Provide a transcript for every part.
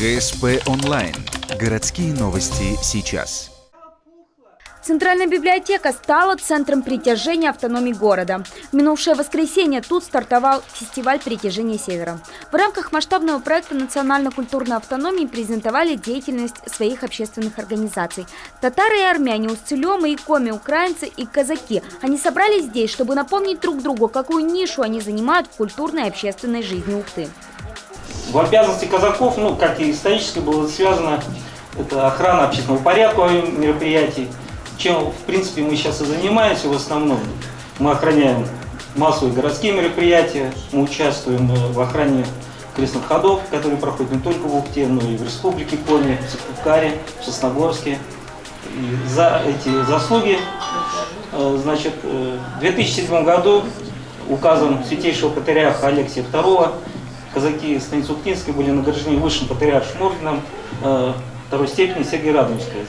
ГСП онлайн. Городские новости сейчас. Центральная библиотека стала центром притяжения автономии города. В минувшее воскресенье тут стартовал фестиваль «Притяжение Севера». В рамках масштабного проекта национально-культурной автономии презентовали деятельность своих общественных организаций. Татары и армяне, устилемы и коми, украинцы и казаки. Они собрались здесь, чтобы напомнить друг другу, какую нишу они занимают в культурной и общественной жизни Ухты. В обязанности казаков, как и исторически, было связано это охрана общественного порядка во время мероприятий, чем, в принципе, мы сейчас и занимаемся в основном. Мы охраняем массовые городские мероприятия, мы участвуем в охране крестных ходов, которые проходят не только в Ухте, но и в Республике Коми, в Сыктывкаре, в Сосногорске. И за эти заслуги, в 2007 году указом святейшего патриарха Алексия II казаки станицы Ухтинской были награждены высшим патриаршим орденом второй степени Сергия Радонежского.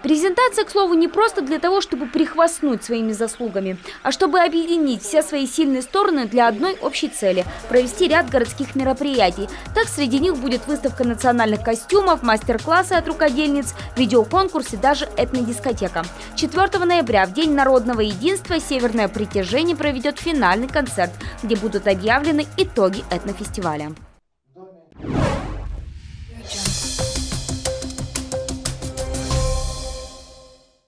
Презентация, к слову, не просто для того, чтобы прихвастнуть своими заслугами, а чтобы объединить все свои сильные стороны для одной общей цели – провести ряд городских мероприятий. Так, среди них будет выставка национальных костюмов, мастер-классы от рукодельниц, видеоконкурс и даже этнодискотека. 4 ноября, в День народного единства, Северное притяжение проведет финальный концерт, где будут объявлены итоги этнофестиваля.